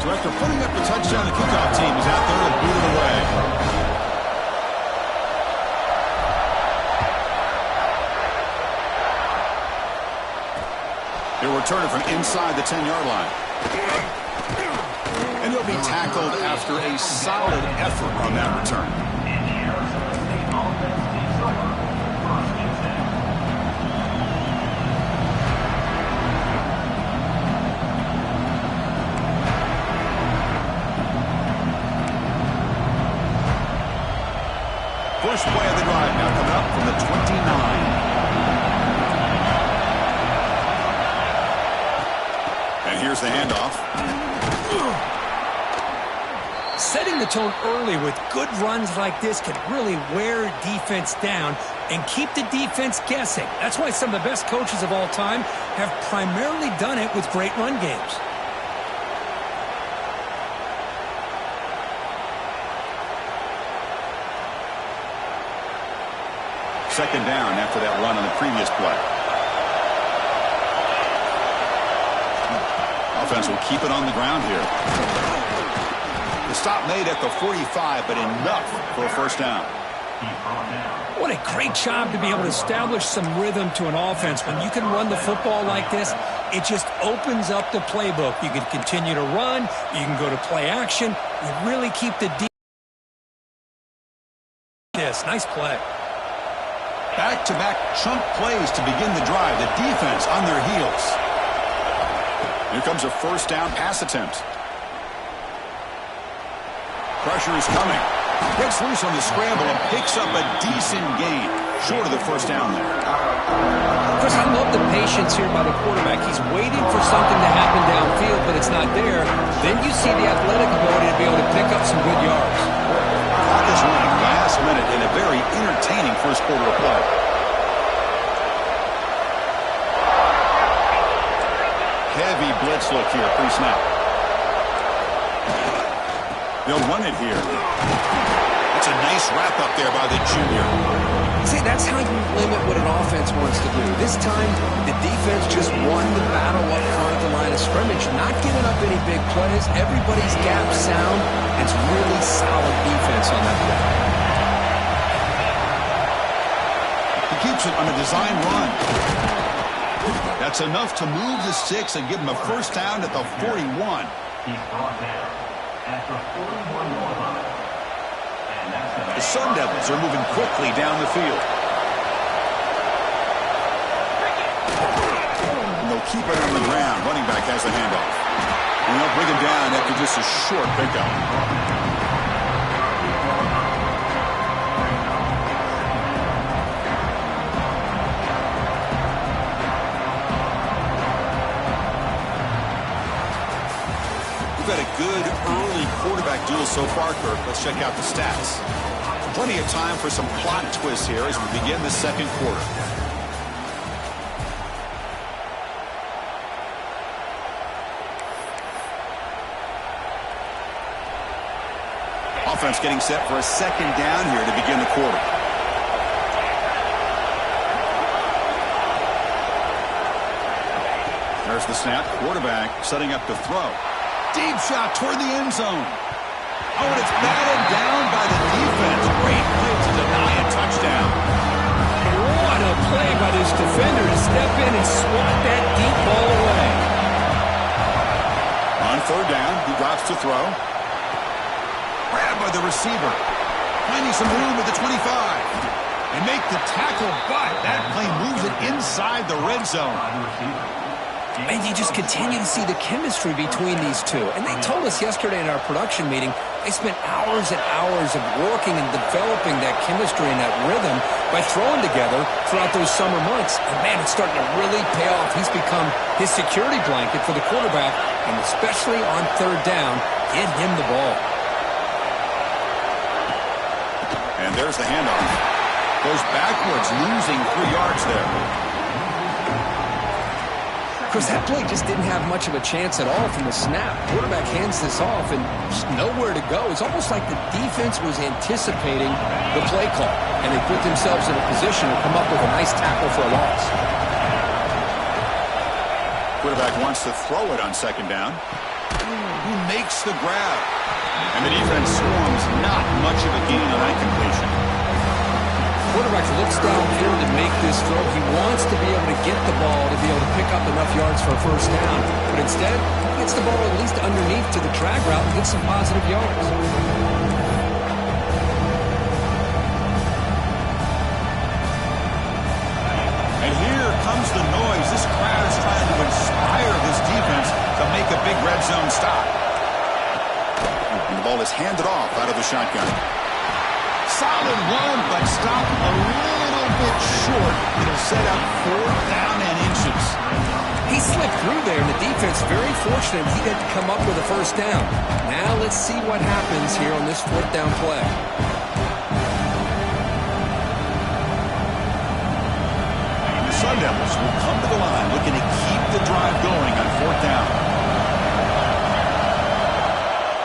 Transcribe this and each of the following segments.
Director putting up the touchdown. The kickoff team is out there and boot it away. He'll return it from inside the 10-yard line. And he'll be tackled after a solid effort on that return. First play of the drive now coming up from the 29. And here's the handoff. Setting the tone early with good runs like this can really wear defense down and keep the defense guessing. That's why some of the best coaches of all time have primarily done it with great run games. Second down after that run on the previous play. Offense will keep it on the ground here. The stop made at the 45, but enough for a first down. What a great job to be able to establish some rhythm to an offense. When you can run the football like this, it just opens up the playbook. You can continue to run. You can go to play action. You really keep the defense. Nice play. Back-to-back chunk plays to begin the drive. The defense on their heels. Here comes a first down pass attempt. Pressure is coming. Breaks loose on the scramble and picks up a decent gain. Short of the first down there. Chris, I love the patience here by the quarterback. He's waiting for something to happen downfield, but it's not there. Then you see the athletic ability to be able to pick up some good yards. Clock is running last minute in a very entertaining first quarter of play. Heavy blitz look here, pre-snap. They'll run it here. That's a nice wrap up there by the junior. See, that's how you limit what an offense wants to do. This time, the defense just won the battle up front at the line of scrimmage, not giving up any big plays. Everybody's gap sound. It's really solid defense on that play. He keeps it on a design run. That's enough to move the sticks and give him a first down at the 41. He's brought down at the 41-yard line. The Sun Devils are moving quickly down the field. And they'll keep it on the ground. Running back has the handoff. And they'll bring him down after just a short pickup. We've had a good early quarterback duel so far, Kirk. Let's check out the stats. Plenty of time for some plot twists here as we begin the second quarter. Offense getting set for a second down here to begin the quarter. There's the snap. Quarterback setting up to throw. Deep shot toward the end zone. Oh, and it's batted down by the defense. Great play to deny a touchdown. What a play by this defender to step in and swat that deep ball away. On third down, he drops to throw. Grabbed by the receiver. Finding some room at the 25. And make the tackle, but that play moves it inside the red zone. And you just continue to see the chemistry between these two. And they told us yesterday in our production meeting, they spent hours and hours of working and developing that chemistry and that rhythm by throwing together throughout those summer months. And, man, it's starting to really pay off. He's become his security blanket for the quarterback, and especially on third down, get him the ball. And there's the handoff. Goes backwards, losing 3 yards there. Chris, that play just didn't have much of a chance at all from the snap. Quarterback hands this off and just nowhere to go. It's almost like the defense was anticipating the play call, and they put themselves in a position to come up with a nice tackle for a loss. Quarterback wants to throw it on second down. makes the grab. And the defense swarms not much of a gain on that completion. Quarterback looks downfield to make this throw. He wants to be able to get the ball to be able to pick up enough yards for a first down. But instead, he gets the ball at least underneath to the drag route and gets some positive yards. And here comes the noise. This crowd is trying to inspire this defense to make a big red zone stop. And the ball is handed off out of the shotgun. Solid run, but stopped a little bit short. It'll set up 4th down and inches. He slipped through there, and the defense very fortunate he didn't come up with a first down. Now let's see what happens here on this 4th down play. The Sun Devils will come to the line looking to keep the drive going on 4th down.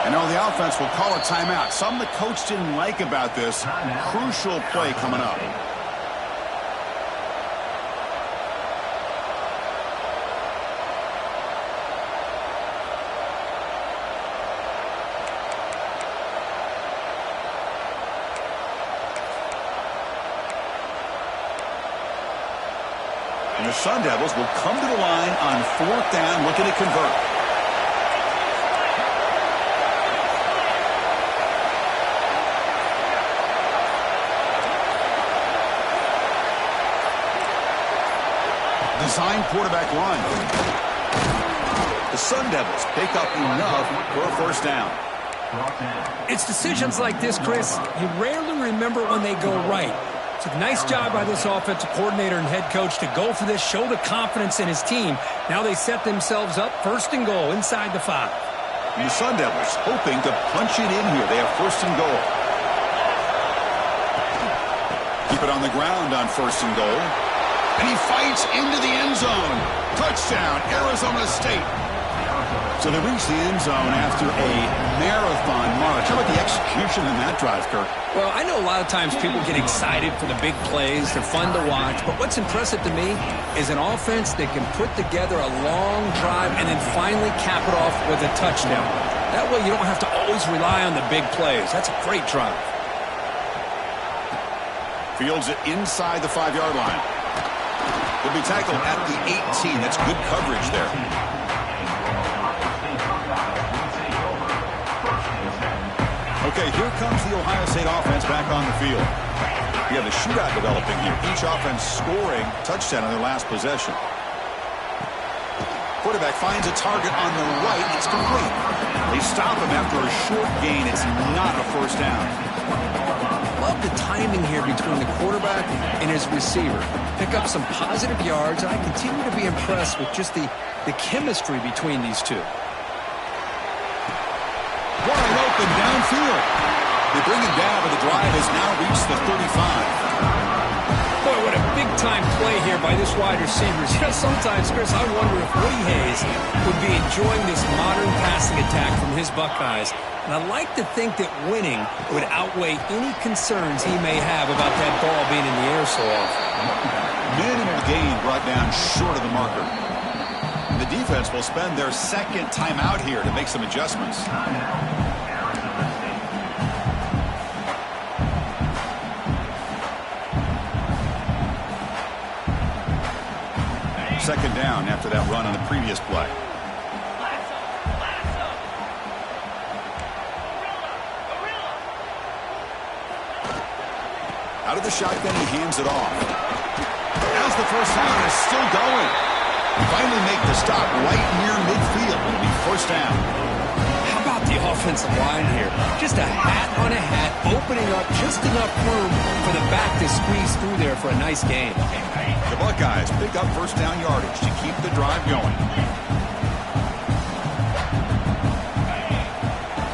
And now the offense will call a timeout. Something the coach didn't like about this. Crucial play coming up. And the Sun Devils will come to the line on 4th down looking to convert. Design quarterback run. The Sun Devils pick up enough for a first down. It's decisions like this, Chris, you rarely remember when they go right. It's a nice job by this offensive coordinator and head coach to go for this, show the confidence in his team. Now they set themselves up 1st and goal inside the 5. And the Sun Devils hoping to punch it in here. They have 1st and goal. Keep it on the ground on 1st and goal. And he fights into the end zone. Touchdown, Arizona State. So they reach the end zone after a marathon march. How about the execution in that drive, Kirk? Well, I know a lot of times people get excited for the big plays. They're fun to watch. But what's impressive to me is an offense that can put together a long drive and then finally cap it off with a touchdown. That way you don't have to always rely on the big plays. That's a great drive. Fields it inside the 5-yard line. Will be tackled at the 18. That's good coverage there. Okay, here comes the Ohio State offense back on the field. We have a shootout developing here. Each offense scoring touchdown on their last possession. Quarterback finds a target on the right. It's complete. They stop him after a short gain. It's not a first down. Love the timing here between the quarterback and his receiver. Pick up some positive yards, and I continue to be impressed with just the chemistry between these two. Wide open downfield. They bring him down, but the drive has now reached the 35. Boy, what a big-time play here by this wide receiver. You know, sometimes, Chris, I wonder if Woody Hayes would be enjoying this modern passing attack from his Buckeyes. And I like to think that winning would outweigh any concerns he may have about that ball being in the air so often. Minimal gain brought down short of the marker. And the defense will spend their 2nd timeout here to make some adjustments. Second down after that run on the previous play. Out of the shotgun, he hands it off. As the first down is still going. Finally make the stop right near midfield. It'll be first down. How about the offensive line here? Just a hat on a hat, opening up just enough room for the back to squeeze through there for a nice gain. The Buckeyes pick up first down yardage to keep the drive going.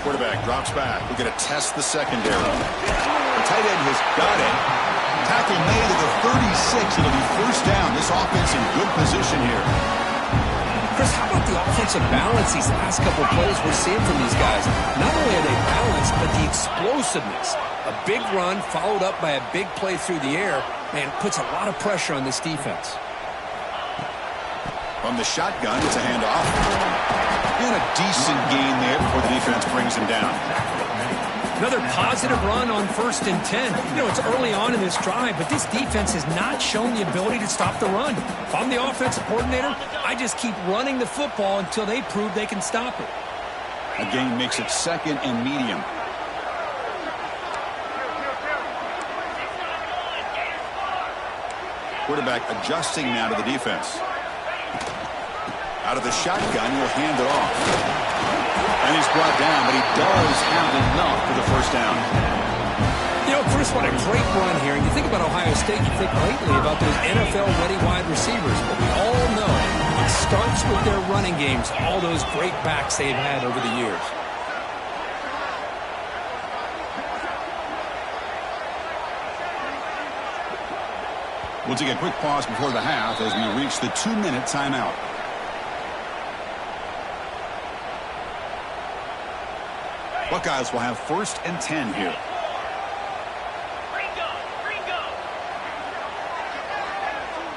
Quarterback drops back. We're going to test the secondary. The tight end has got it. Tackle made at the 36. It'll be first down. This offense in good position here. Chris, how about the offensive balance these last couple of plays we're seeing from these guys? Not only are they balanced, but the explosiveness. A big run followed up by a big play through the air, man, puts a lot of pressure on this defense. From the shotgun, it's a handoff. And a decent gain there before the defense brings him down. Another positive run on 1st and 10. You know, it's early on in this drive, but this defense has not shown the ability to stop the run. If I'm the offensive coordinator, I just keep running the football until they prove they can stop it. A gain makes it 2nd and medium. Quarterback adjusting now to the defense. Out of the shotgun, he'll hand it off. And he's brought down, but he does have enough for the first down. You know, Chris, what a great run here. And you think about Ohio State, you think lately about those NFL-ready wide receivers. But we all know it starts with their running games, all those great backs they've had over the years. We'll take a quick pause before the half as we reach the 2-minute timeout. Buckeyes will have 1st and 10 here.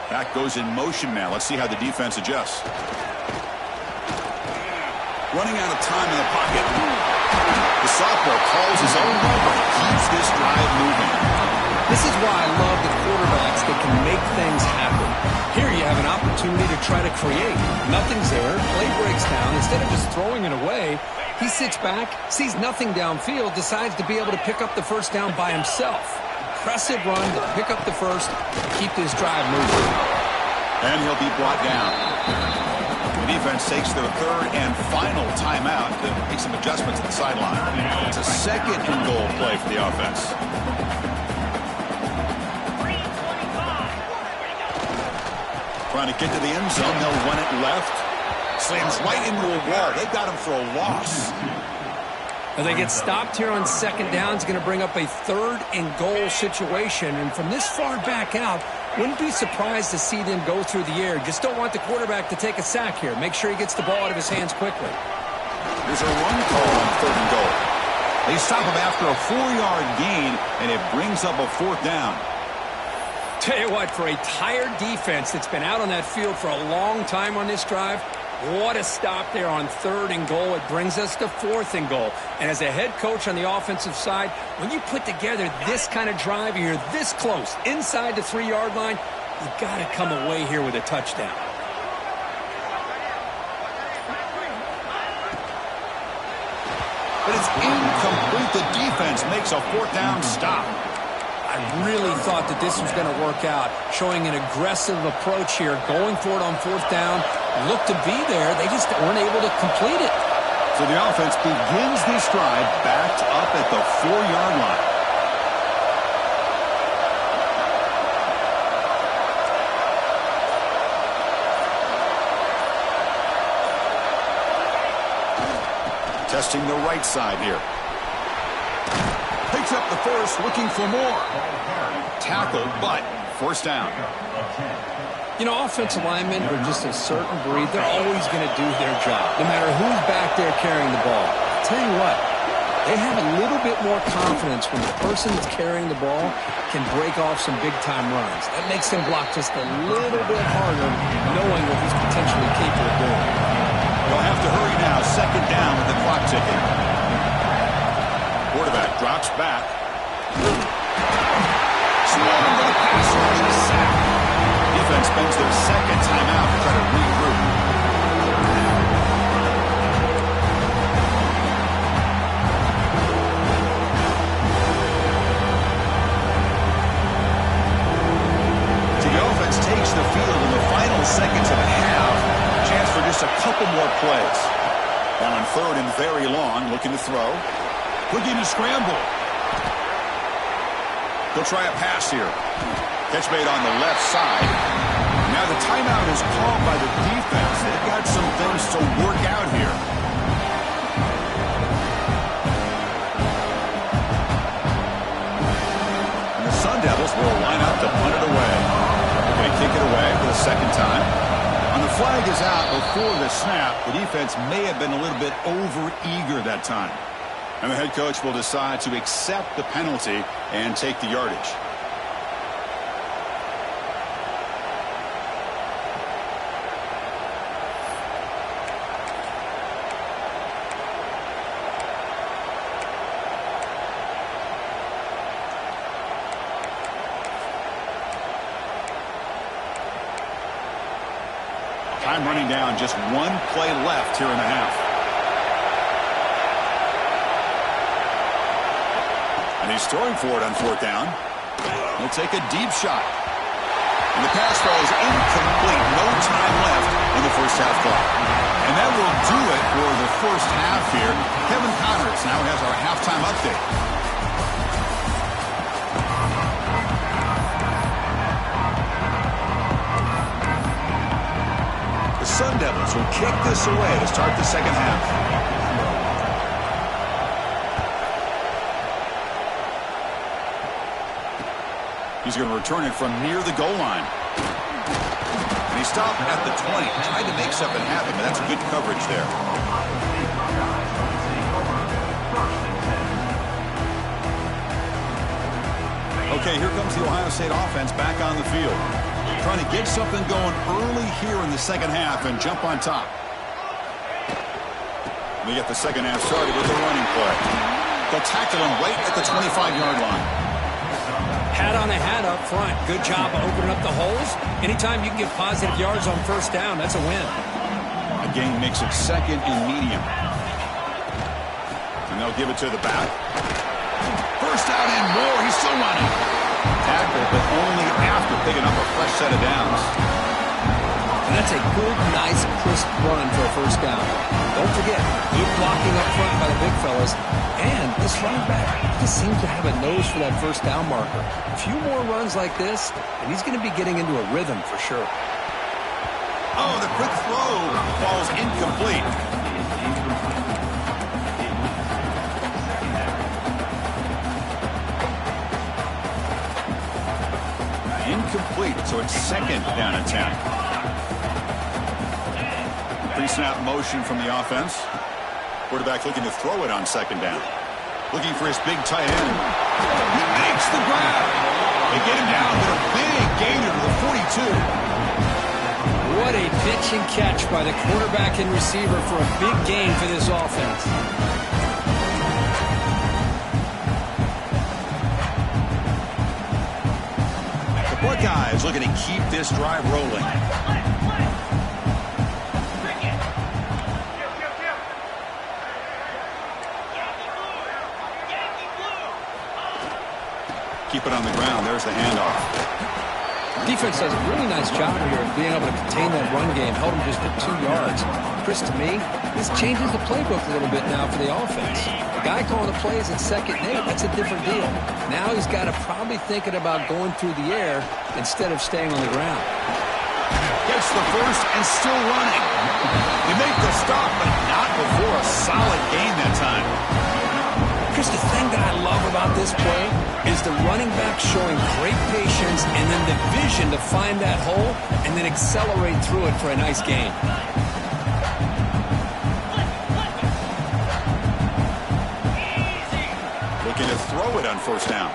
Back goes in motion now. Let's see how the defense adjusts. Running out of time in the pocket. The sophomore calls his own number. Keeps this drive moving. This is why I love the quarterbacks that can make things happen. Here you have an opportunity to try to create. Nothing's there. Play breaks down. Instead of just throwing it away, he sits back, sees nothing downfield, decides to be able to pick up the first down by himself. Impressive run to pick up the first, keep this drive moving. And he'll be brought down. The defense takes their 3rd and final timeout to make some adjustments at the sideline. It's a 2nd and goal play for the offense. Trying to get to the end zone. They'll run it left. Slams right into a wall. They got him for a loss. Now they get stopped here on 2nd down. It's going to bring up a 3rd and goal situation. And from this far back out, wouldn't be surprised to see them go through the air. Just don't want the quarterback to take a sack here. Make sure he gets the ball out of his hands quickly. There's a run call on 3rd and goal. They stop him after a 4-yard gain, and it brings up a 4th down. Tell you what, for a tired defense that's been out on that field for a long time on this drive, what a stop there on 3rd and goal. It brings us to 4th and goal. And as a head coach on the offensive side, when you put together this kind of drive, you're this close, inside the 3-yard line, you've got to come away here with a touchdown. But it's incomplete. The defense makes a 4th down stop. I really thought that this was going to work out, showing an aggressive approach here, going for it on 4th down. Looked to be there. They just weren't able to complete it. So the offense begins this drive backed up at the 4-yard line. Testing the right side here. Picks up the first, looking for more. Tackle, but 1st down. You know, offensive linemen are just a certain breed. They're always going to do their job, no matter who's back there carrying the ball. I'll tell you what, they have a little bit more confidence when the person that's carrying the ball can break off some big-time runs. That makes them block just a little bit harder, knowing what he's potentially capable of doing. They'll have to hurry now. 2nd down with the clock ticking. Quarterback drops back. Swung for the pass rush and a sack. Defense spends their 2nd timeout to try to regroup. So the offense takes the field in the final seconds of the half. Chance for just a couple more plays. Now on 3rd and very long, looking to throw. Looking to scramble. They'll try a pass here. Catch made on the left side. Now the timeout is called by the defense. They've got some things to work out here. And the Sun Devils will line up to punt it away. They're going to kick it away for the 2nd time. And the flag is out before the snap. The defense may have been a little bit over-eager that time. And the head coach will decide to accept the penalty and take the yardage. Time running down, just one play left here in the half. And he's throwing for it on 4th down. He'll take a deep shot. And the pass falls incomplete. No time left in the first half clock. And that will do it for the first half here. Kevin Connors now has our halftime update. The Sun Devils will kick this away to start the second half. He's going to return it from near the goal line. And he stopped at the 20. Tried to make something happen, but that's good coverage there. Okay, here comes the Ohio State offense back on the field. Trying to get something going early here in the second half and jump on top. We get the second half started with the running play. They'll tackle him right at the 25-yard line. Hat on a hat up front. Good job of opening up the holes. Anytime you can get positive yards on first down, that's a win. A gain makes it second and medium. And they'll give it to the back. First down and more. He's still running. Tackle, but only after picking up a fresh set of downs. And that's a good, nice, crisp run for a first down. Don't forget, good blocking up front by the big fellas. And this running back just seems to have a nose for that first down marker. A few more runs like this, and he's going to be getting into a rhythm for sure. Oh, the quick throw falls incomplete. Incomplete, so it's second down and 10. Pre-snap motion from the offense. Quarterback looking to throw it on second down. Looking for his big tight end. He makes the grab. They get him down with a big gainer to the 42. What a pitch and catch by the quarterback and receiver for a big gain for this offense. The Buckeyes looking to keep this drive rolling. Keep it on the ground. There's the handoff. Defense does a really nice job here of being able to contain that run game, held him just at 2 yards. Chris, to me, this changes the playbook a little bit now for the offense. The guy calling the plays at 2nd and 8, that's a different deal. Now he's got to probably thinking about going through the air instead of staying on the ground. Gets the first and still running. They make the stop, but not before a solid gain that time. Chris, the thing that I love about this play is the running back showing great patience and then the vision to find that hole and then accelerate through it for a nice gain. Looking to throw it on first down.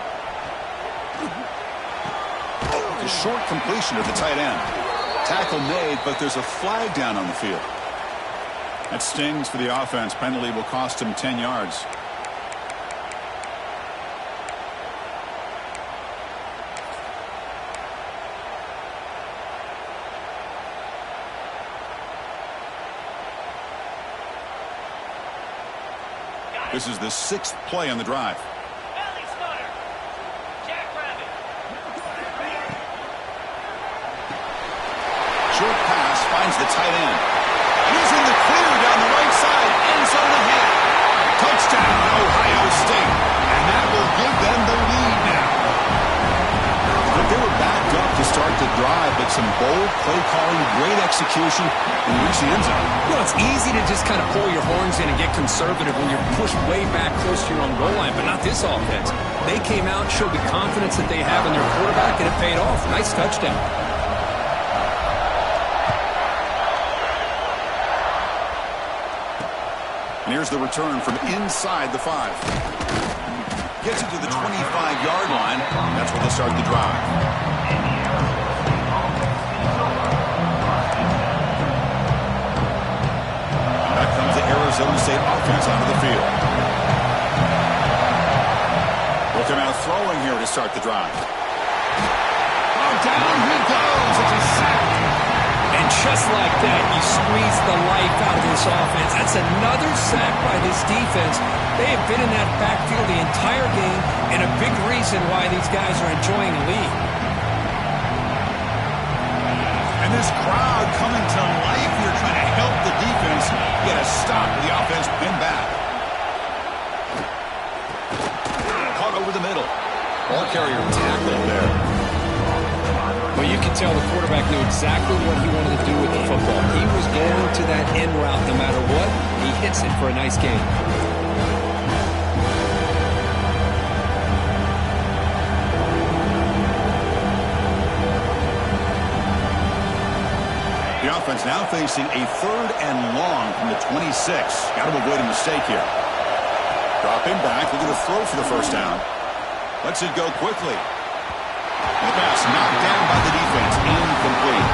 A short completion to the tight end. Tackle made, but there's a flag down on the field. That stings for the offense. Penalty will cost him 10 yards. This is the 6th play on the drive. Short pass finds the tight end. Using the clear down the right side. End zone ahead. Touchdown, Ohio State. And that will give them the lead now. But they were backed up to start the drive, but some bold play calling, great execution, and reach the end zone. You know, it's easy to just kind of pull your horns in and get conservative when you're pushed way back close to your own goal line, but not this offense. They came out and showed the confidence that they have in their quarterback, and it paid off. Nice touchdown. And here's the return from inside the 5. Gets it to the 25-yard line. That's where they'll start the drive. Back comes the Arizona State offense onto the field. They'll come out throwing here to start the drive. Oh, down he goes. It's a sack. And just like that, you squeeze the life out of this offense. That's another sack by this defense. They have been in that backfield the entire game, and a big reason why these guys are enjoying a lead. And this crowd coming to life here, trying to help the defense get a stop with the offense pinned back. Caught over the middle. Ball carrier tackled there. Well, you can tell the quarterback knew exactly what he wanted to do with the football. He was going to that end route no matter what. He hits it for a nice gain. The offense now facing a 3rd and long from the 26. Got to avoid a mistake here. Dropping back, looking to throw for the first down. Lets it go quickly. The pass knocked down by the defense, incomplete.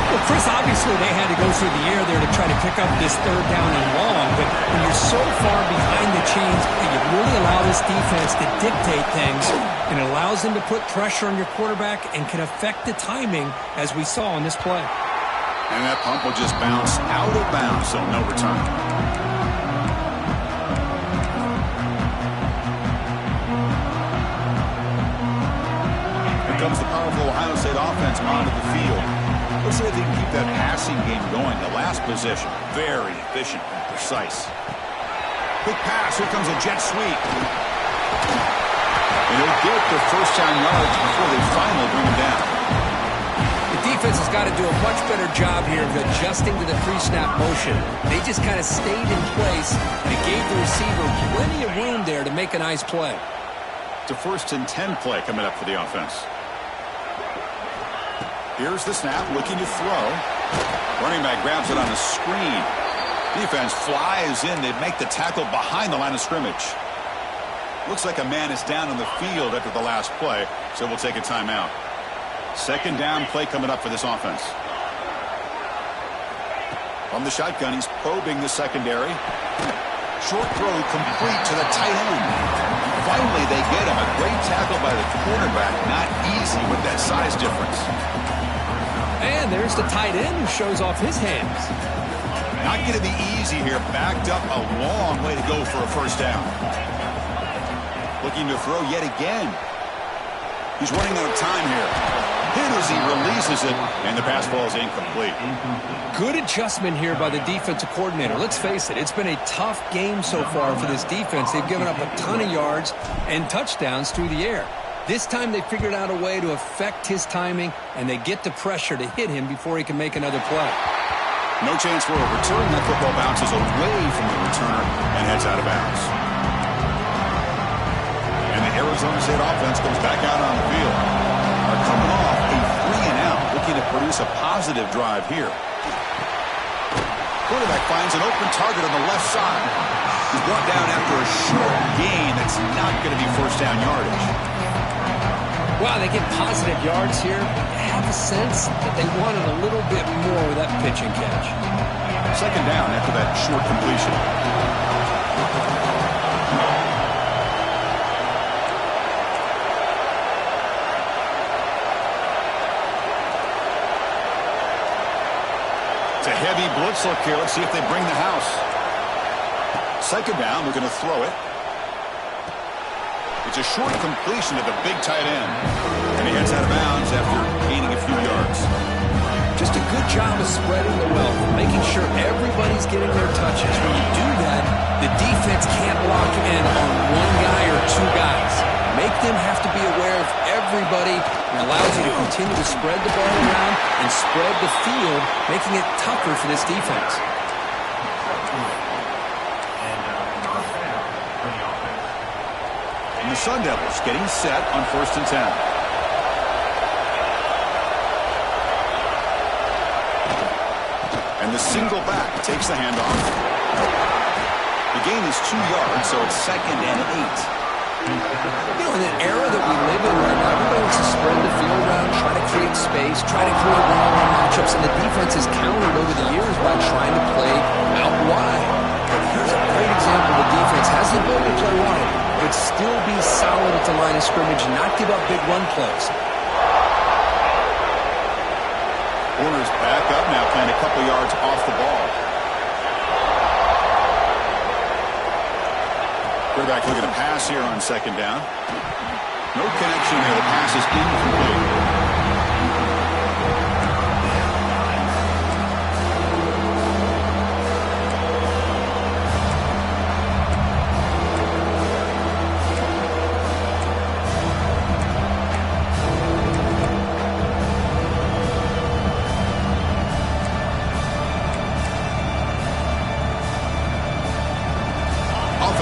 Well, Chris, obviously they had to go through the air there to try to pick up this 3rd down and long, but when you're so far behind the chains, you really allow this defense to dictate things, and it allows them to put pressure on your quarterback and can affect the timing, as we saw on this play. And that pump will just bounce out of bounds, so no return. Here comes the powerful Ohio State offense onto the field. Let's see if they can keep that passing game going. The last possession, very efficient and precise. Quick pass, here comes a jet sweep. And he'll get the first down yards before they finally bring him down. The defense has got to do a much better job here of adjusting to the pre-snap motion. They just kind of stayed in place, and it gave the receiver plenty of room there to make a nice play. It's a 1st and 10 play coming up for the offense. Here's the snap, looking to throw. Running back grabs it on the screen. Defense flies in. They make the tackle behind the line of scrimmage. Looks like a man is down on the field after the last play, so we'll take a timeout. 2nd down play coming up for this offense. From the shotgun, he's probing the secondary. Short throw complete to the tight end. Finally, they get him. A great tackle by the cornerback. Not easy with that size difference. And there's the tight end who shows off his hands. Not going to be easy here. Backed up a long way to go for a first down. Looking to throw yet again. He's running out of time here. Hit as he releases it, and the pass ball is incomplete. Good adjustment here by the defensive coordinator. Let's face it, it's been a tough game so far for this defense. They've given up a ton of yards and touchdowns through the air. This time they figured out a way to affect his timing, and they get the pressure to hit him before he can make another play. No chance for a return. That football bounces away from the returner and heads out of bounds. And the Arizona State offense comes back out on the field. Are coming off a 3-and-out, looking to produce a positive drive here. Quarterback finds an open target on the left side. He's brought down after a short gain that's not going to be first down yardage. Wow, they get positive yards here. I have a sense that they wanted a little bit more with that pitch and catch. 2nd down after that short completion. It's a heavy blitz look here. Let's see if they bring the house. 2nd down, they're going to throw it. It's a short completion to the big tight end. And he heads out of bounds after gaining a few yards. Just a good job of spreading the wealth, making sure everybody's getting their touches. When you do that, the defense can't lock in on one guy or 2 guys. Make them have to be aware of everybody, and allows you to continue to spread the ball around and spread the field, making it tougher for this defense. And the Sun Devils getting set on 1st and 10. And the single back takes the handoff. The gain is 2 yards, so it's 2nd and 8. You know, in an era that we live in right now, everybody wants to spread the field around, try to create space, try to create one-on-one matchups, and the defense has countered over the years by trying to play out wide. But here's a great example. The defense has the ability to play wide, but still be solid at the line of scrimmage and not give up big run plays. Corner's back up now, playing a couple yards off the ball. Quarterback looking to pass here on second down. No connection there. The pass is incomplete.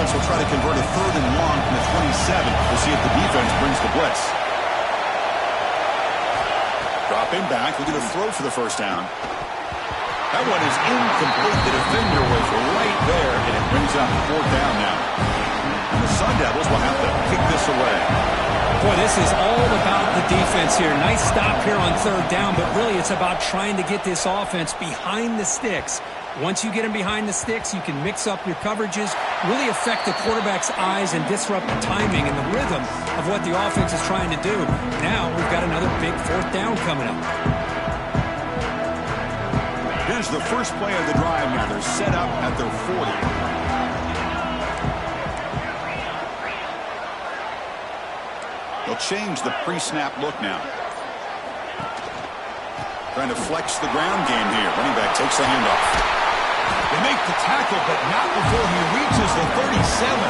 Will try to convert a 3rd and long from the 27. We'll see if the defense brings the blitz. Dropping back, looking to throw for the first down. That one is incomplete. The defender was right there, and it brings up 4th down now. And the Sun Devils will have to kick this away. Boy, this is all about the defense here. Nice stop here on 3rd down, but really it's about trying to get this offense behind the sticks. Once you get them behind the sticks, you can mix up your coverages, really affect the quarterback's eyes and disrupt the timing and the rhythm of what the offense is trying to do. Now we've got another big 4th down coming up. Here's the first play of the drive now. They're set up at their 40. They'll change the pre-snap look now. Trying to flex the ground game here. Running back takes the handoff. They make the tackle, but not before he reaches the 37.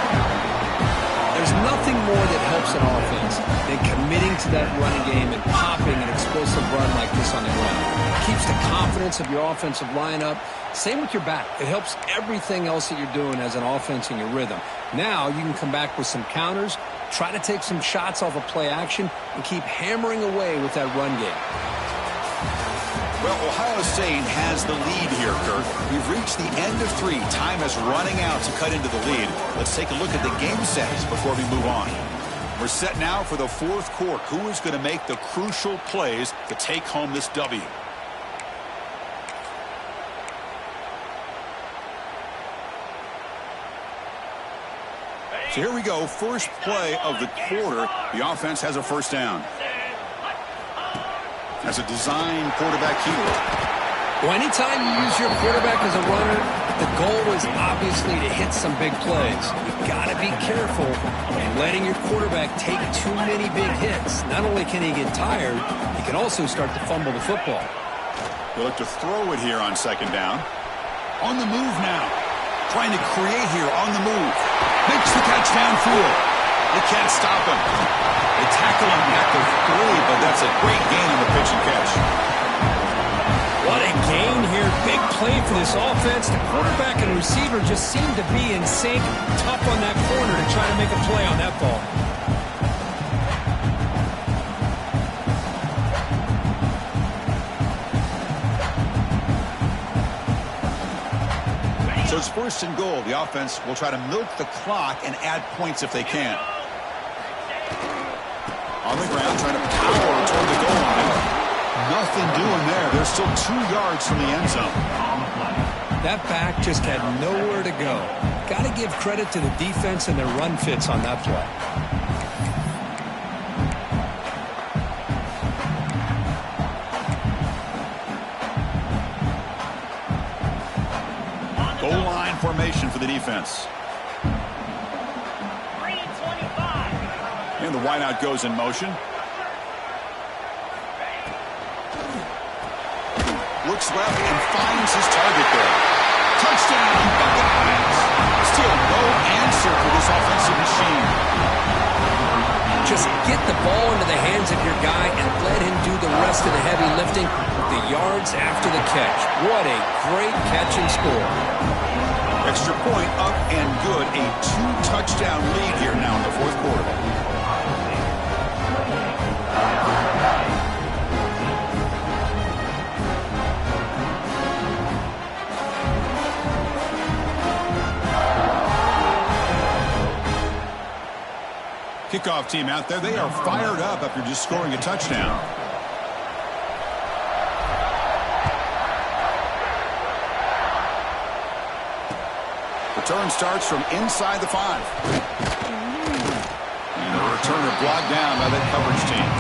There's nothing more that helps an offense than committing to that running game and popping an explosive run like this on the ground. It keeps the confidence of your offensive lineup. Same with your back. It helps everything else that you're doing as an offense in your rhythm. Now you can come back with some counters, try to take some shots off of play action, and keep hammering away with that run game. Well, Ohio State has the lead here, Kirk. We've reached the end of 3. Time is running out to cut into the lead. Let's take a look at the game settings before we move on. We're set now for the 4th quarter. Who is going to make the crucial plays to take home this W? So here we go. First play of the quarter. The offense has a first down. As a design quarterback keeper. Well, anytime you use your quarterback as a runner, the goal is obviously to hit some big plays. You've got to be careful in letting your quarterback take too many big hits. Not only can he get tired, he can also start to fumble the football. They'll look to throw it here on second down. On the move now. Trying to create here on the move. Makes the catch downfield. They can't stop him. They tackle him at the 3, but that's a great gain on the pitch and catch. What a gain here. Big play for this offense. The quarterback and receiver just seem to be in sync. Tough on that corner to try to make a play on that ball. So it's 1st and goal. The offense will try to milk the clock and add points if they can. On the ground, trying to power toward the goal line. Nothing doing there. They're still 2 yards from the end zone. That back just had nowhere to go. Got to give credit to the defense and their run fits on that play. Goal line formation for the defense. And the wideout goes in motion. Looks left and finds his target there. Touchdown, Buckeyes! Still no answer for this offensive machine. Just get the ball into the hands of your guy and let him do the rest of the heavy lifting with the yards after the catch. What a great catch and score. Extra point up and good. A 2-touchdown lead here now in the 4th quarter. Kickoff team out there. They are fired up after just scoring a touchdown. Return starts from inside the 5. And the returner blocked down by that coverage team.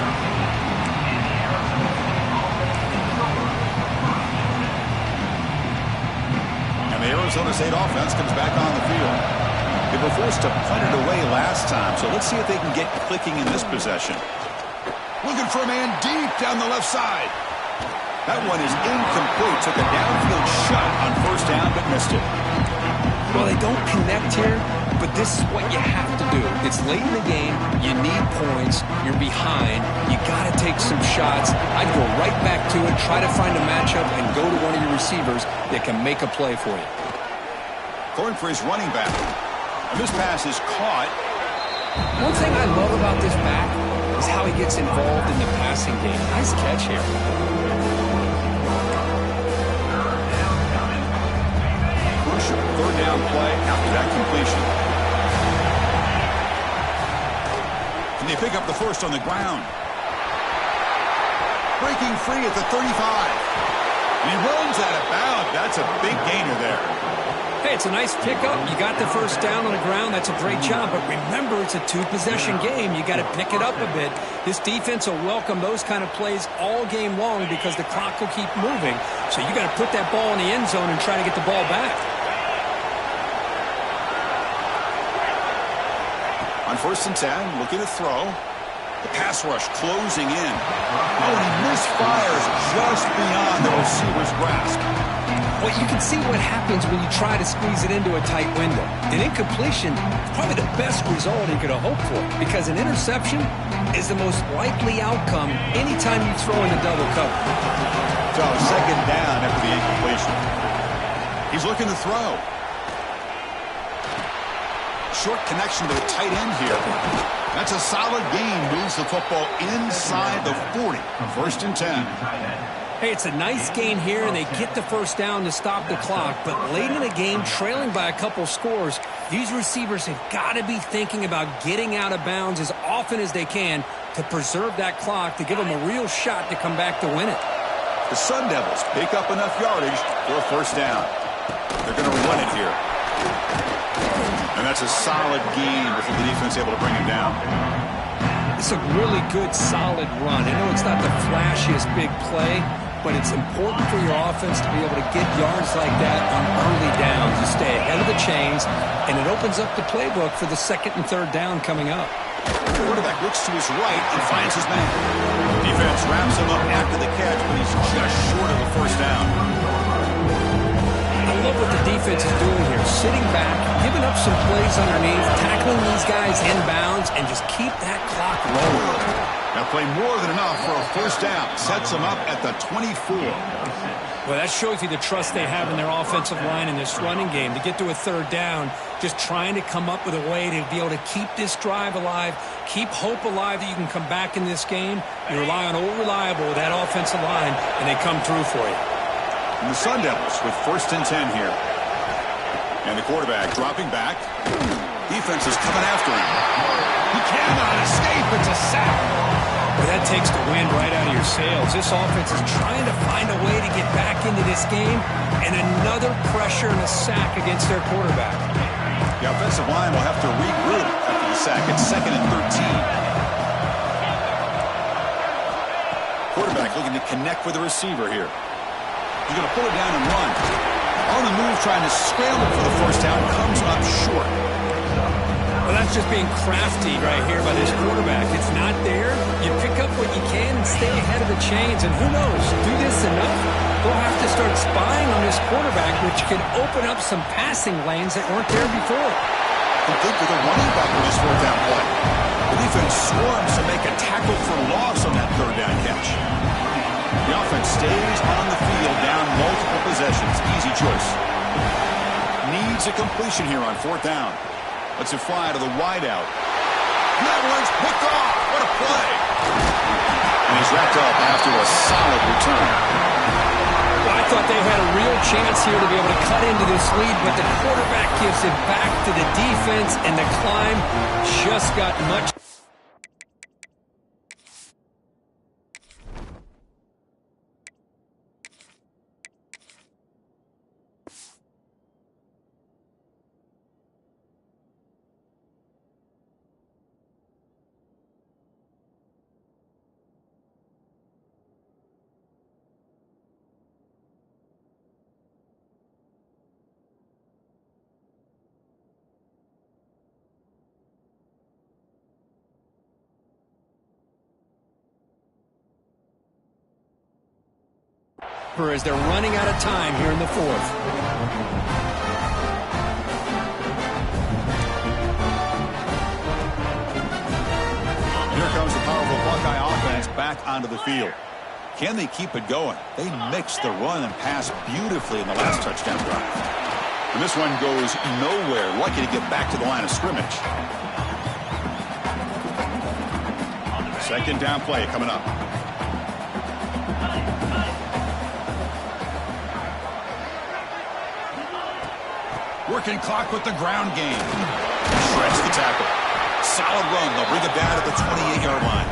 the Arizona State offense comes back on the field. They were forced to punt it away last time, so let's see if they can get clicking in this possession. Looking for a man deep down the left side. That one is incomplete. Took a downfield shot on first down, but missed it. Well, they don't connect here, but this is what you have to do. It's late in the game. You need points. You're behind. You got to take some shots. I'd go right back to it, try to find a matchup, and go to one of your receivers that can make a play for you. Going for his running back. And this pass is caught. One thing I love about this back is how he gets involved in the passing game. Nice catch here. Crucial third down play after that completion. And they pick up the first on the ground. Breaking free at the 35. And he runs out of bounds. That's a big gainer there. Hey, it's a nice pickup. You got the first down on the ground. That's a great job. But remember, it's a two-possession game. You got to pick it up a bit. This defense will welcome those kind of plays all game long because the clock will keep moving. So you got to put that ball in the end zone and try to get the ball back. On 1st and 10, looking to throw. The pass rush closing in. Oh, and he misfires just beyond the receiver's grasp. Well, you can see what happens when you try to squeeze it into a tight window. An incompletion is probably the best result he could have hoped for because an interception is the most likely outcome anytime you throw in a double cover. So second down after the incompletion. He's looking to throw. Short connection to the tight end here. That's a solid gain. Moves the football inside the 40. 1st and 10. Hey, it's a nice gain here, and they get the first down to stop the clock. But late in the game, trailing by a couple scores, these receivers have got to be thinking about getting out of bounds as often as they can to preserve that clock, to give them a real shot to come back to win it. The Sun Devils pick up enough yardage for a first down. They're going to run it here. And that's a solid gain before the defense able to bring him down. It's a really good, solid run. I know it's not the flashiest big play, but it's important for your offense to be able to get yards like that on early downs. You stay ahead of the chains, and it opens up the playbook for the 2nd and 3rd down coming up. The quarterback looks to his right and finds his man. Defense wraps him up after the catch, but he's just short of a first down. I love what the defense is doing here. Sitting back, giving up some plays underneath, tackling these guys inbounds, and just keep that clock rolling. Now play more than enough for a first down. Sets them up at the 24. Well, that shows you the trust they have in their offensive line in this running game. To get to a 3rd down, just trying to come up with a way to be able to keep this drive alive, keep hope alive that you can come back in this game. You rely on old reliable, that offensive line, and they come through for you. And the Sun Devils with 1st and 10 here. And the quarterback dropping back. Defense is coming after him. He cannot escape. It's a sack. Well, that takes the wind right out of your sails. This offense is trying to find a way to get back into this game, and another pressure and a sack against their quarterback. The offensive line will have to regroup after the sack. It's 2nd and 13. Quarterback looking to connect with the receiver here. He's going to pull it down and run. On the move, trying to scramble for the first down, comes up short. Well, that's just being crafty right here by this quarterback. It's not there. You pick up what you can and stay ahead of the chains. And who knows, do this enough, they'll have to start spying on this quarterback, which can open up some passing lanes that weren't there before. Complete with a running back on this 4th down play. The defense swarms to make a tackle for loss on that 3rd down catch. The offense stays on the field down multiple possessions. Easy choice. Needs a completion here on 4th down. Lets it fly to the wideout. That one's picked off. What a play. And he's wrapped up after a solid return. Well, I thought they had a real chance here to be able to cut into this lead, but the quarterback gives it back to the defense, and the climb just got much. as they're running out of time here in the fourth. Here comes the powerful Buckeye offense back onto the field. Can they keep it going? They mixed the run and pass beautifully in the last touchdown drive. And this one goes nowhere. Lucky to get back to the line of scrimmage. Second down play coming up. Working clock with the ground game. Shreds the tackle. Solid run. They'll bring it down at the 28-yard line.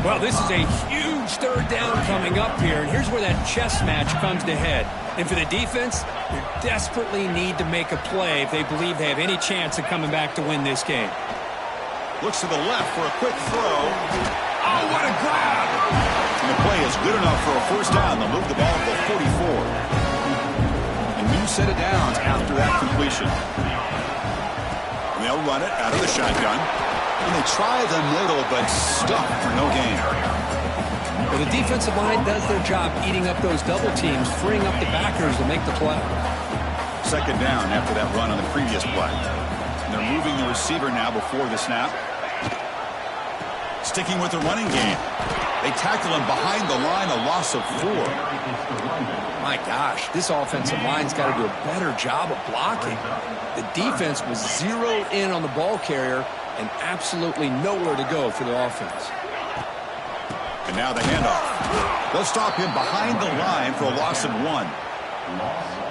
Well, this is a huge third down coming up here, and here's where that chess match comes to head. And for the defense, they desperately need to make a play if they believe they have any chance of coming back to win this game. Looks to the left for a quick throw. Oh, what a grab! And the play is good enough for a first down. They'll move the ball to the 44. A new set of downs after that completion. And they'll run it out of the shotgun. And they try the middle, but stuck for no gain. Well, the defensive line does their job eating up those double teams, freeing up the backers to make the play. Second down after that run on the previous play. And they're moving the receiver now before the snap. Sticking with the running game. They tackle him behind the line, a loss of 4. My gosh, this offensive line's got to do a better job of blocking. The defense was zeroed in on the ball carrier and absolutely nowhere to go for the offense. And now the handoff. They'll stop him behind the line for a loss of 1.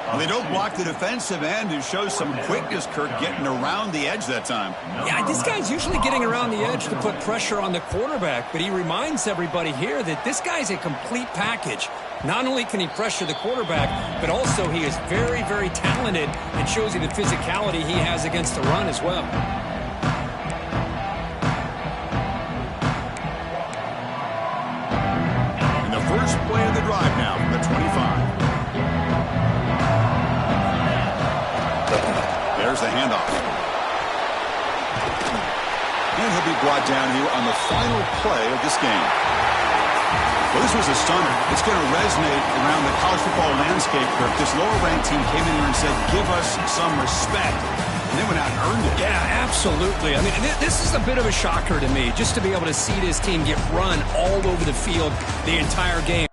Well, they don't block the defensive end, who shows some quickness, Kirk, getting around the edge that time. Yeah, this guy's usually getting around the edge to put pressure on the quarterback, but he reminds everybody here that this guy's a complete package. Not only can he pressure the quarterback, but also he is very, very talented and shows you the physicality he has against the run as well. And the first play of the drive now from the 25. There's the handoff. And he'll be brought down here on the final play of this game. Well, this was a stunner. It's going to resonate around the college football landscape, Kirk. This lower-ranked team came in here and said, give us some respect. And they went out and earned it. Yeah, absolutely. I mean, this is a bit of a shocker to me, just to be able to see this team get run all over the field the entire game.